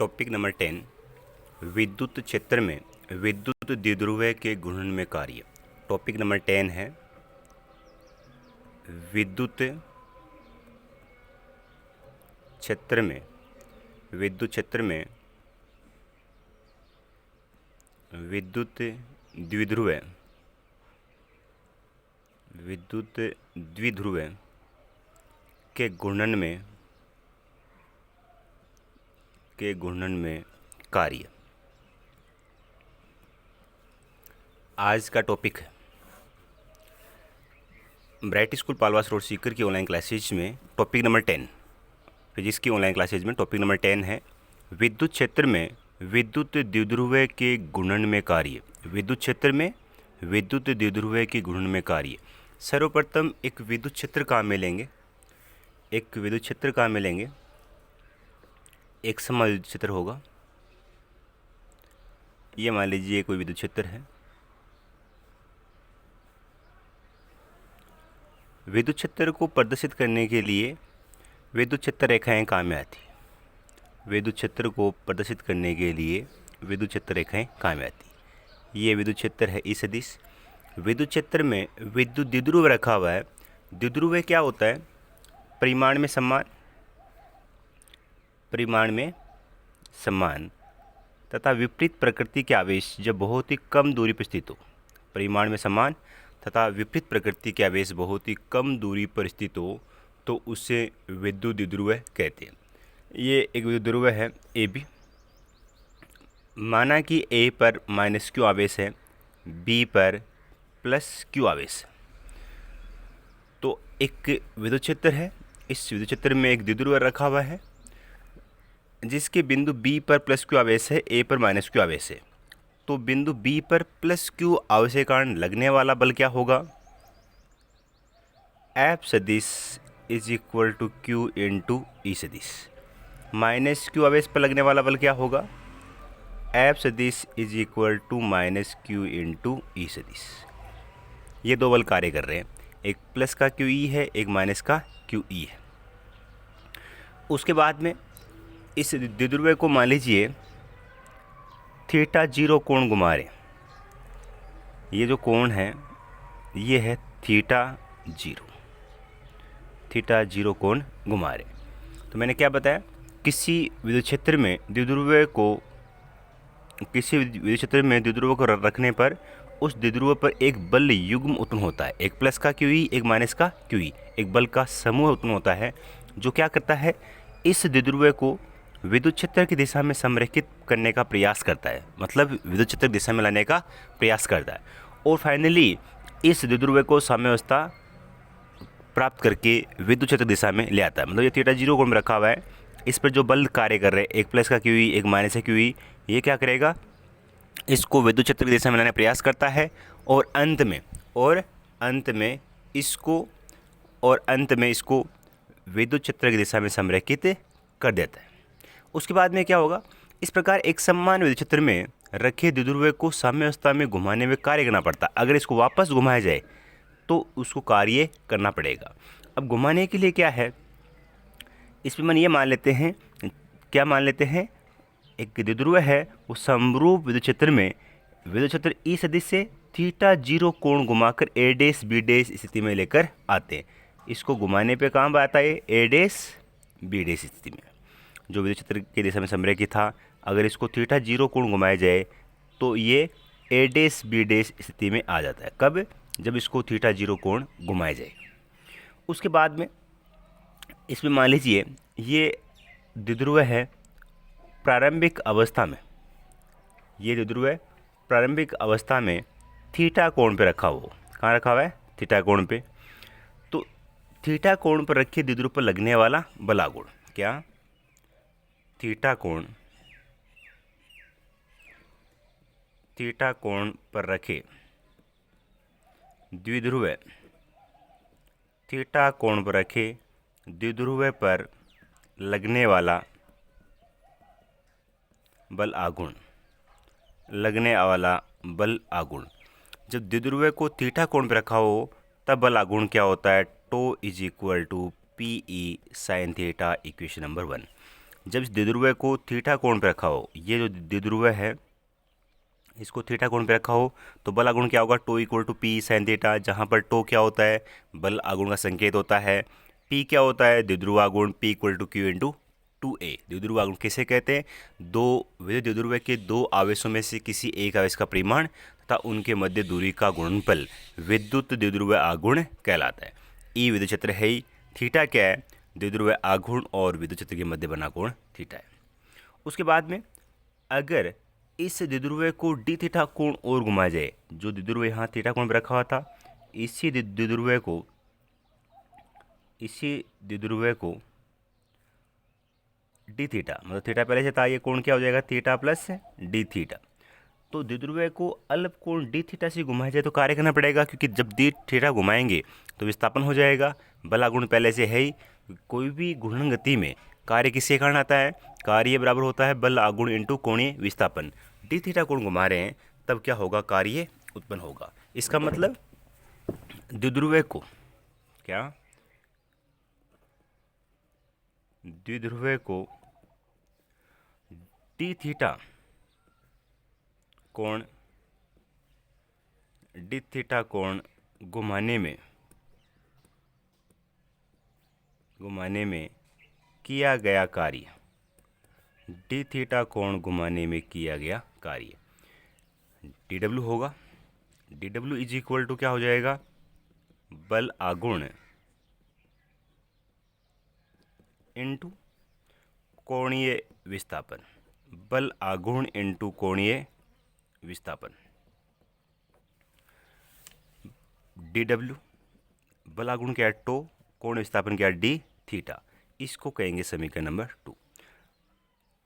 Topic number 10 विद्युत क्षेत्र में विद्युत द्विध्रुव के घूर्णन में कार्य। टॉपिक नंबर 10 है विद्युत क्षेत्र में विद्युत द्विध्रुव के घूर्णन में कार्य। आज का टॉपिक है bright school Palwas road Sikar की ऑनलाइन क्लासेज में टॉपिक नंबर 10 फिजिक्स की ऑनलाइन क्लासेज में टॉपिक नंबर 10 है विद्युत क्षेत्र में विद्युत द्विध्रुव के घूर्णन में कार्य। विद्युत क्षेत्र में विद्युत द्विध्रुव के घूर्णन में कार्य। सर्वप्रथम एक विद्युत क्षेत्र कहाँ मिलेंगे, एक समान विद्युत क्षेत्र होगा। ये मान लीजिए कोई विद्युत क्षेत्र है। विद्युत क्षेत्र को प्रदर्शित करने के लिए विद्युत क्षेत्र रेखाएं काम में आती। विद्युत क्षेत्र को प्रदर्शित करने के लिए विद्युत क्षेत्र रेखाएं काम में आती। ये विद्युत क्षेत्र है ई सदिश। विद्युत क्षेत्र में विद्युत द्विध्रुव रखा हुआ है। द्विध्रुव क्या होता है? परिमाण में समान तथा विपरीत प्रकृति के आवेश जब बहुत ही कम दूरी पर स्थित हो। परिमाण में समान तथा विपरीत प्रकृति के आवेश बहुत ही कम दूरी पर स्थित हो तो उसे विद्युत द्विध्रुव कहते हैं। ये एक विद्युत ध्रुव है ए बी। माना कि ए पर माइनस क्यू आवेश है, बी पर प्लस क्यू आवेश। तो एक विद्युत क्षेत्र है। इस विद्युत क्षेत्र में एक द्विध्रुव रखा हुआ है जिसके बिंदु बी पर प्लस क्यू आवेश है, ए पर माइनस क्यू आवेश है। तो बिंदु बी पर प्लस क्यू आवेश के कारण लगने वाला बल क्या होगा? एफ सदिश is equal to Q into E सदिश। माइनस क्यू आवेश पर लगने वाला बल क्या होगा? एफ सदिश is equal to minus Q into E सदिश। ये दो बल कार्य कर रहे हैं, एक प्लस का क्यू ई है, एक माइनस का क्यू ई है। उसके बाद में इस द्विध्रुव को मान लीजिए θ0 कोण घुमा रहे। ये जो कोण है ये है θ0 कोण घुमा रहे। तो मैंने क्या बताया, किसी विद्युत क्षेत्र में द्विध्रुव को रखने पर उस द्विध्रुव पर एक बल युग्म उत्पन्न होता है, एक प्लस का क्यू ई, एक माइनस का क्यू ई, एक बल का समूह उत्पन्न होता है जो क्या करता है, इस द्विध्रुव को विद्युत क्षेत्र की दिशा में संरेखित करने का प्रयास करता है। मतलब विद्युत क्षेत्र की दिशा में लाने का प्रयास करता है और फाइनली इस द्विध्रुव को साम्यावस्था प्राप्त करके विद्युत क्षेत्र दिशा में ले आता है। मतलब ये θ0 कोण में रखा हुआ है। इस पर जो बल कार्य कर रहे हैं, एक प्लस का क्यू ई, एक माइनस का क्यू ई, ये क्या करेगा, इसको विद्युत क्षेत्र की दिशा में लाने का प्रयास करता है और अंत में इसको विद्युत क्षेत्र की दिशा में संरेखित कर देता है। उसके बाद में क्या होगा, इस प्रकार एक समान विद्युत क्षेत्र में रखे द्विध्रुव को साम्यावस्था में घुमाने में कार्य करना पड़ता है। अगर इसको वापस घुमाया जाए तो उसको कार्य करना पड़ेगा। अब घुमाने के लिए क्या है, इसमें मन ये मान लेते हैं, एक द्विध्रुव है वो समरूप विद्युत क्षेत्र ई सदिश से θ0 कोण घुमाकर a डैश b डैश स्थिति में लेकर आते हैं। इसको घुमाने पे कहाँ आता है, a डैश b डैश स्थिति में, जो विद्युत क्षेत्र की दिशा में संरेखित था। अगर इसको θ0 कोण घुमाया जाए तो ये a डैश b डैश स्थिति में आ जाता है। कब? जब इसको θ0 कोण घुमाया जाए। उसके बाद में इसमें मान लीजिए ये द्विध्रुव है प्रारंभिक अवस्था में, थीटा कोण पे रखा हुआ। कहाँ रखा हुआ है? थीटा कोण पे। तो थीटा कोण पर रखे द्विध्रुव पर लगने वाला बलागुण क्या? थीटा कोण पर रखे द्विध्रुव पर लगने वाला बल आघूर्ण। जब द्विध्रुव को थीटा कोण पर रखा हो तब बल आघूर्ण क्या होता है, tau is equal to P E sine theta, equation number 1। जब इस द्विध्रुव को थीटा कोण पे रखा हो, ये जो द्विध्रुव है इसको थीटा कोण पे रखा हो, तो बल आघूर्ण क्या होगा, tau equal to P sine theta, जहाँ पर टो क्या होता है, बल आघूर्ण का संकेत होता है, पी क्या होता है, द्विध्रुव आघूर्ण, P equal to Q into 2a। द्विध्रुव आघूर्ण किसे कहते हैं, दो विद्युत द्विध्रुव के दो आवेशों में से किसी एक आवेश का परिमाण तथा उनके मध्य दूरी का गुणनफल विद्युत द्विध्रुव आघूर्ण कहलाता है। ई विद्युत क्षेत्र है ही, थीटा क्या है, द्विध्रुव आघूर्ण और विद्युत क्षेत्र के मध्य बना कोण थीटा है। उसके बाद में अगर इस द्विध्रुव को डी थीटा कोण और घुमाया जाए, जो द्विध्रुव यहाँ थीटा कोण पर रखा हुआ था, इसी द्विध्रुव को डी थीटा, मतलब थीटा पहले से था, ये कोण क्या हो जाएगा, थीटा प्लस डी थीटा। तो द्विध्रुव को अल्प कोण डी थीटा से घुमाया जाए तो कार्य करना पड़ेगा, क्योंकि जब डी थीटा घुमाएंगे तो विस्थापन हो जाएगा, बल आघूर्ण पहले से है ही। कोई भी घूर्णन गति में कार्य किसके कारण आता है, कार्य बराबर होता है बल आघूर्ण इंटू कोणीय विस्थापन। डी थीटा कोण घुमा रहे हैं तब क्या होगा, कार्य उत्पन्न होगा। इसका मतलब द्विध्रुव को डी थीटा कोण घुमाने में किया गया कार्य, डी थीटा कोण घुमाने में किया गया कार्य डी डब्ल्यू होगा। D W is equal to क्या हो जाएगा, बल आघूर्ण इंटू कोणीय विस्थापन, बल आघूर्ण इंटू कोणीय विस्थापन। डी डब्ल्यू बल आघूर्ण क्या है, टो, कोण विस्थापन क्या है, डी थीटा। इसको कहेंगे समीकरण नंबर 2।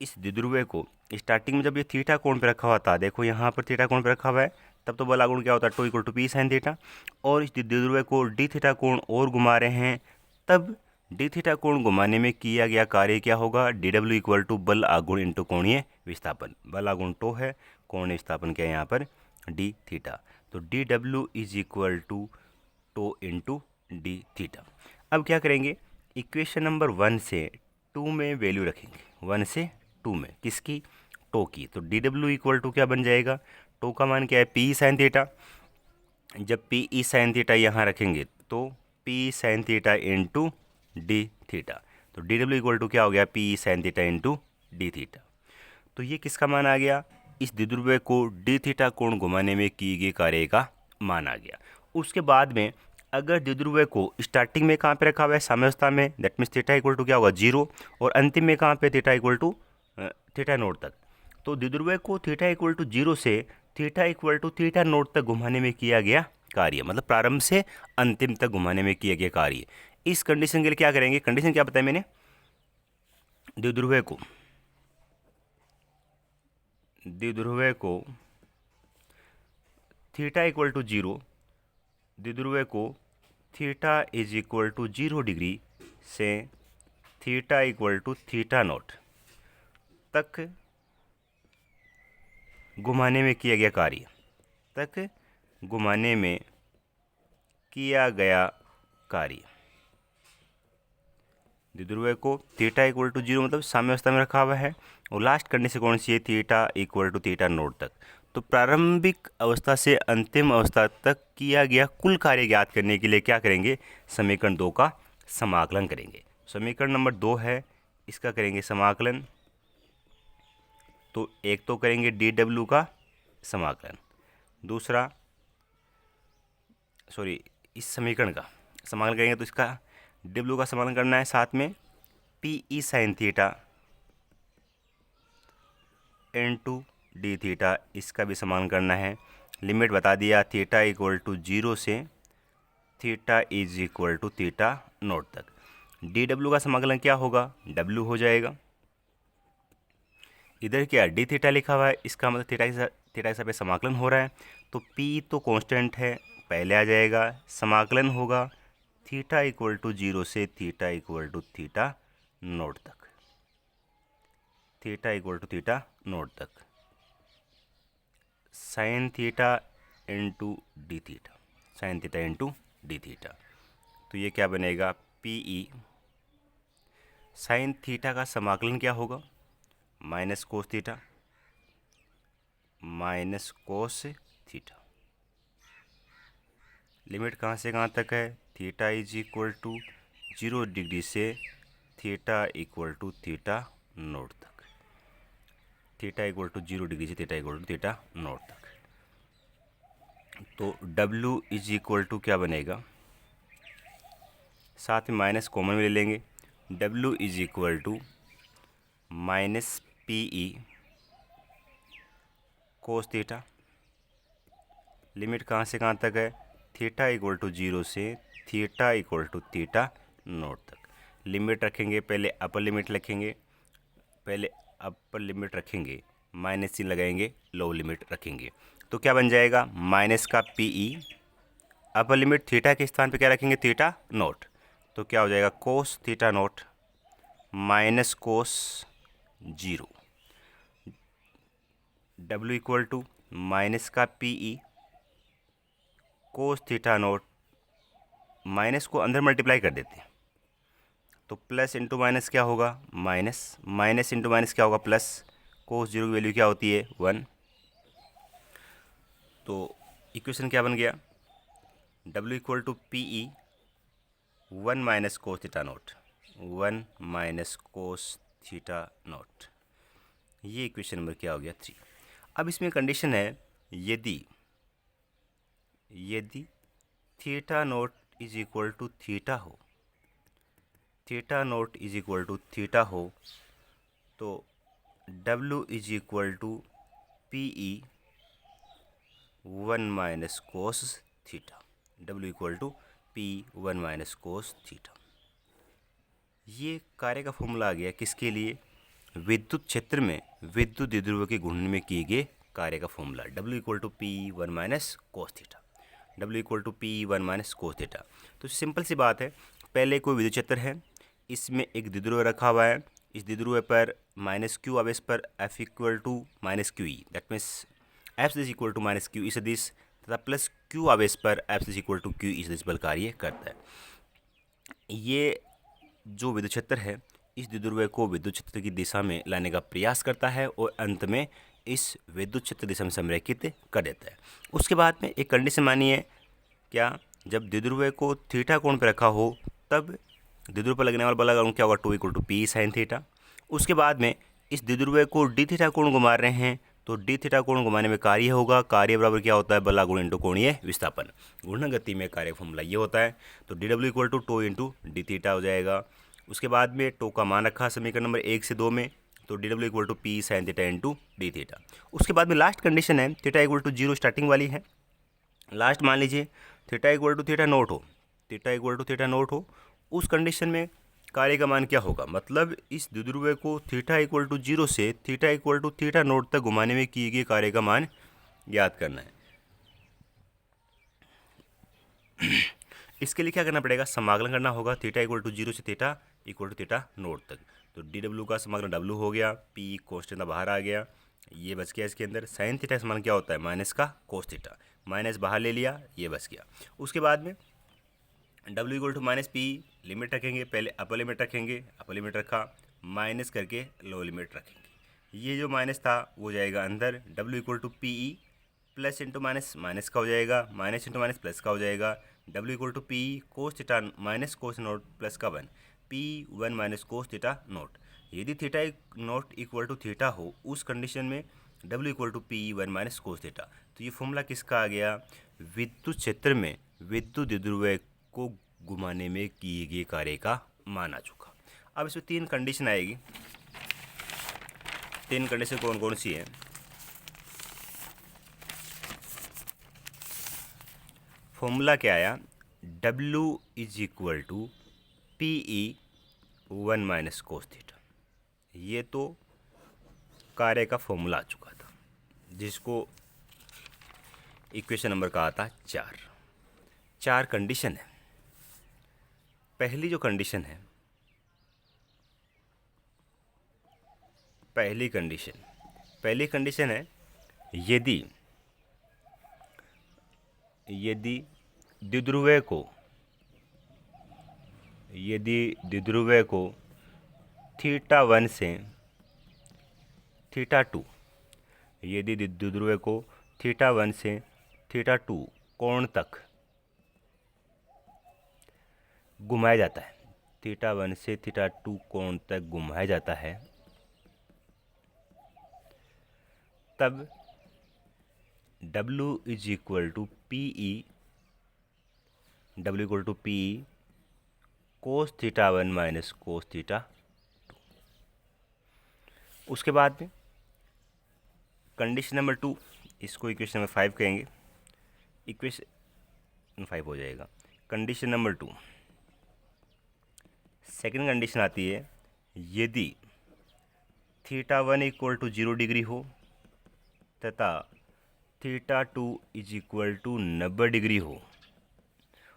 इस द्विध्रुव को स्टार्टिंग में जब ये थीटा कोण पे रखा हुआ था, देखो यहाँ पर थीटा कोण पे रखा हुआ है, तब तो बल आघूर्ण क्या होता है, tau equal to P sine theta. और इस द्विध्रुव को डी थीटा कोण और घुमा रहे हैं, तब डी थीटा कोण घुमाने में किया गया कार्य क्या होगा, डी डब्ल्यू इक्वल टू बल आघूर्ण इंटू कोणीय विस्थापन। बल आघूर्ण टो है, कोणीय विस्थापन क्या है यहाँ पर, डी थीटा। तो D W is equal to tau into D theta. अब क्या करेंगे, इक्वेशन नंबर 1 से 2 में वैल्यू रखेंगे, 1 से 2 में किसकी, टो की। तो डी डब्ल्यू इक्वल टू क्या बन जाएगा, टो का मान क्या है, पी साइन थीटा। जब पी ई साइन थीटा यहाँ रखेंगे तो P sine theta into D theta. तो डी डब्ल्यू इक्वल टू क्या हो गया, P sine theta into D theta. तो ये किसका मान आ गया, इस द्विध्रुव को डी थीटा कोण घुमाने में किए गए कार्य का मान आ गया। उसके बाद में अगर द्विध्रुव को स्टार्टिंग में कहाँ पे रखा हुआ है, साम्यावस्था में, that means theta equal to क्या होगा, 0, और अंतिम में कहाँ पे, theta equal to theta note तक। तो द्विध्रुव को थीटा इक्वल टू 0 से theta equal to theta note तक घुमाने में किया गया कार्य, मतलब प्रारंभ से अंतिम तक घुमाने में किया गया कार्य। इस कंडीशन के लिए क्या करेंगे, कंडीशन क्या बताया मैंने, द्विध्रुव को थीटा इक्वल टू 0, द्विध्रुव को theta is equal to 0 degree से theta equal to theta note तक घुमाने में किया गया कार्य, द्विध्रुव को थीटा इक्वल टू 0 मतलब साम्यावस्था में रखा हुआ है, और लास्ट कंडीशन कौन सी है, theta equal to theta note तक। तो प्रारंभिक अवस्था से अंतिम अवस्था तक किया गया कुल कार्य ज्ञात करने के लिए क्या करेंगे, समीकरण 2 का समाकलन करेंगे। समीकरण नंबर 2 है, इसका करेंगे समाकलन। तो एक तो करेंगे डी डब्ल्यू का समाकलन, दूसरा इस समीकरण का समाकलन करेंगे तो इसका डब्ल्यू का समाकलन करना है, साथ में P E sine theta into D theta, इसका भी समाकलन करना है। लिमिट बता दिया, थीटा इक्वल टू 0 से theta is equal to theta note तक। डी डब्ल्यू का समाकलन क्या होगा, डब्ल्यू हो जाएगा। इधर क्या डी थीटा लिखा हुआ है, इसका मतलब थीटा के साथ पे समाकलन हो रहा है, तो पी तो कांस्टेंट है, पहले आ जाएगा, समाकलन होगा थीटा इक्वल टू 0 से theta equal to theta note तक, theta equal to theta note तक, sine theta into D theta, sine theta into D theta. तो ये क्या बनेगा, पी ई साइन थीटा का समाकलन क्या होगा? Minus cos theta minus cos theta. Limit कहाँ से कहाँ तक है? Theta is equal to 0 degree से theta equal to theta note तक। थीटा इक्वल टू 0 डिग्री से theta equal to theta note तक। तो W इज इक्वल टू क्या बनेगा? साथ में माइनस कॉमन में ले लेंगे। W is equal to minus PE cos theta. Limit कहाँ से कहाँ तक है? थीटा इक्वल टू 0 से theta equal to theta note तक। लिमिट रखेंगे, पहले अपर लिमिट रखेंगे, माइनस चिन्ह लगाएंगे, लो लिमिट रखेंगे। तो क्या बन जाएगा? माइनस का PE, अपर लिमिट थीटा के स्थान पे क्या रखेंगे? Theta nought. तो क्या हो जाएगा? Cos theta nought minus cos 0। W equal to minus का PE cos theta nought, minus को अंदर मल्टीप्लाई कर देते हैं तो प्लस इंटू माइनस क्या होगा? माइनस, माइनस इंटू माइनस क्या होगा? प्लस। कोस 0 की वैल्यू क्या होती है? 1। तो इक्वेशन क्या बन गया? W equal to PE 1 minus cos theta naught, 1 minus cos theta naught. ये इक्वेशन नंबर क्या हो गया? 3। अब इसमें कंडीशन है, यदि theta naught is equal to theta हो, theta naught is equal to theta हो, तो W is equal to PE 1 minus cos theta. W equal to PE 1 minus cos theta. ये कार्य का फॉर्मूला आ गया किसके लिए? विद्युत क्षेत्र में विद्युत द्विध्रुव के घूर्णन में किए गए कार्य का formula. W equal to PE 1 minus cos theta. W equal to PE 1 minus cos theta. तो सिंपल सी बात है, पहले कोई विद्युत क्षेत्र है, इसमें एक द्विध्रुव रखा हुआ है, इस द्विध्रुव पर माइनस Q आवेश पर F equal to minus QE, that means F is equal to minus Q सदिश तथा प्लस Q आवेश पर F is equal to Q सदिश बल कार्य करता है। ये जो विद्युत क्षेत्र है इस द्विध्रुव को विद्युत क्षेत्र की दिशा में लाने का प्रयास करता है और अंत में इस विद्युत क्षेत्र दिशा में संरेखित कर देता है। उसके बाद में एक कंडीशन मानी है, क्या? जब द्विध्रुव को थीटा कोण पर रखा हो तब द्विध्रुव पर लगने वाला बल का कोण क्या होगा? 2 equal to PE sine theta. उसके बाद में इस द्विध्रुव को डी थीटा कोण घुमा रहे हैं तो डी थीटा कोण घुमाने में कार्य होगा, कार्य बराबर क्या होता है? बल गुण इंटू कोणीय विस्थापन। घूर्णन गति में कार्य फॉर्मूला ये होता है। तो DW equal to 2 into D theta हो जाएगा। उसके बाद में टो का मान रखा समीकरण नंबर 1 से 2 में, तो DW equal to PE sine theta into D theta. उसके बाद में लास्ट कंडीशन है, थीटा इक्वल टू 0 स्टार्टिंग वाली है। लास्ट मान लीजिए theta equal to theta naught हो, theta equal to theta naught हो, उस कंडीशन में कार्य का मान क्या होगा? मतलब इस द्विध्रुव को थीटा इक्वल टू 0 से theta equal to theta note तक घुमाने में किए गए कार्य का मान ज्ञात करना है। इसके लिए क्या करना पड़ेगा? समाकलन करना होगा थीटा इक्वल टू 0 से theta equal to theta note तक। तो DW का समाकलन W हो गया, P कॉन्स्टेंट बाहर आ गया, ये बच गया इसके अंदर। साइन थीटा समाकलन क्या होता है? माइनस का कोस थीटा, माइनस बाहर ले लिया, ये बच गया। उसके बाद में W equal to minus PE limit रखेंगे, पहले अपर लिमिट रखेंगे, अपर लिमिट रखा, माइनस करके लो लिमिट रखेंगे। ये जो माइनस था वो जाएगा अंदर, W equal to PE plus into minus minus का हो जाएगा, माइनस इंटू माइनस प्लस का हो जाएगा। W equal to PE cos theta minus cos naught plus का 1, PE 1 minus cos theta naught. यदि theta naught equal to theta हो उस कंडीशन में W equal to PE 1 minus cos theta. तो ये फॉर्मूला किसका आ गया? विद्युत क्षेत्र में विद्युत द्विध्रुव को घुमाने में किए गए कार्य का मान आ चुका। अब इसमें 3 कंडीशन आएगी। 3 कंडीशन कौन कौन सी है? फॉर्मूला क्या आया? W is equal to PE 1 minus cos theta. ये तो कार्य का फॉर्मूला आ चुका था जिसको इक्वेशन नंबर कहा था 4। 4 कंडीशन है। पहली जो कंडीशन है, पहली कंडीशन है, यदि द्विध्रुव को थीटा 1 से थीटा 2, यदि द्विध्रुव को थीटा 1 से थीटा 2 कोण तक घुमाया जाता है, थीटा 1 से थीटा 2 कोण तक घुमाया जाता है, तब W is equal to P E, W equal to P E cos theta 1 minus cos theta 2। उसके बाद में कंडीशन नंबर 2, इसको इक्वेशन नंबर 5 कहेंगे, इक्वेशन 5 हो जाएगा। कंडीशन नंबर 2, सेकेंड कंडीशन आती है, यदि थीटा 1 इक्वल टू 0 डिग्री हो तथा theta 2 is equal to 90 degree हो,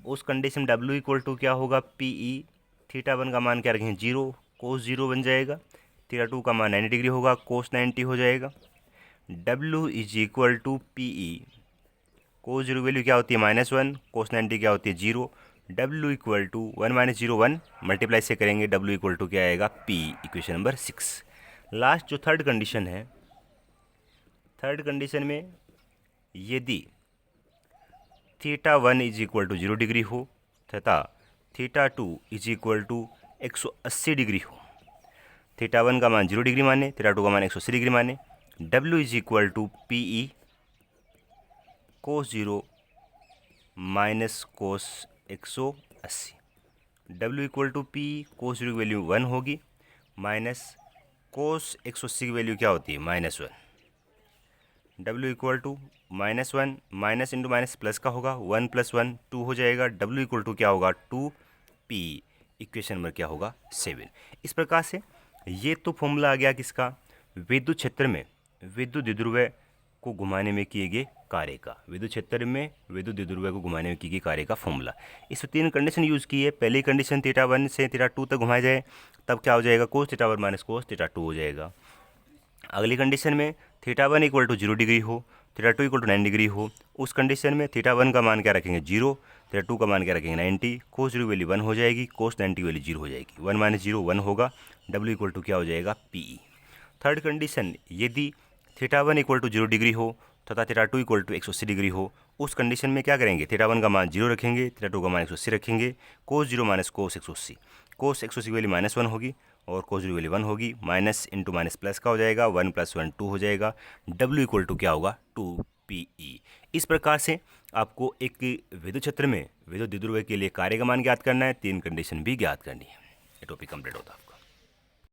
उस कंडीशन W इक्वल टू क्या होगा, पी ई, थीटा 1 का मान क्या रखेंगे 0, कोस 0 बन जाएगा, थीटा 2 का मान 90 डिग्री होगा, कोस 90 हो जाएगा। W is equal to P E, cos 0 value क्या होती है -1, कोस 90 क्या होती है 0, W equal to 1 minus 0 1, multiply से करेंगे W इक्वल टू क्या आएगा P, इक्वेशन नंबर 6। लास्ट जो थर्ड कंडीशन है, थर्ड कंडीशन में यदि theta 1 is equal to 0 degree हो तथा theta 2 is equal to 180 degree हो, थीटा 1 का मान 0 डिग्री माने, थीटा 2 का मान 180 डिग्री माने, W is equal to P E cos 0 minus cos 180, W equal to P cos 0 की वैल्यू 1 होगी, माइनस कोस 180 की वैल्यू क्या होती है -1, W equal to -1, minus into minus plus का होगा, 1 + 1 2 हो जाएगा, W इक्वल टू क्या होगा 2P, इक्वेशन नंबर क्या होगा 7। इस प्रकार से ये तो फॉर्मूला आ गया किसका, विद्युत क्षेत्र में विद्युत द्विध्रुव को घुमाने में किए गए कार्य का, विद्युत क्षेत्र में विद्युत द्विध्रुव को घुमाने में की गई कार्य का फॉर्मूला। इसमें 3 कंडीशन यूज़ की है। पहली कंडीशन थीटा 1 से थीटा 2 तक घुमाया जाए, तब क्या हो जाएगा cos theta 1 minus cos theta 2 हो जाएगा। अगली कंडीशन में थीटा 1 इक्वल टू 0 डिग्री हो, थीटा 2 इक्वल टू 9 डिग्री हो, उस कंडीशन में थीटा 1 का मान क्या रखेंगे 0, थीटा 2 का मान क्या रखेंगे 90, कोस 0 वैल्यू 1 हो जाएगी, कोस 90 वैल्यू 0 हो जाएगी, 1 माइनस 0 1 होगा, W इक्वल टू क्या हो जाएगा PE। थर्ड कंडीशन, यदि थीटा 1 इक्वल टू 0 डिग्री हो तथा थीटा 2 इक्वल टू 180 डिग्री हो, उस कंडीशन में क्या करेंगे, थीटा 1 का मान 0 रखेंगे, थीटा 2 का मान 180 रखेंगे, कोस 0 माइनस कोस 180, कोस 180 की वैल्यू -1 होगी और कोस 0 वैल्यू 1 होगी, माइनस इंटू माइनस प्लस का हो जाएगा, 1 + 1 2 हो जाएगा, W इक्वल टू क्या होगा 2PE। इस प्रकार से आपको एक विद्युत क्षेत्र में विद्युत द्विध्रुव के लिए कार्य का मान ज्ञात करना है, 3 कंडीशन भी ज्ञात करनी है। ये टॉपिक कंप्लीट होता है आपका।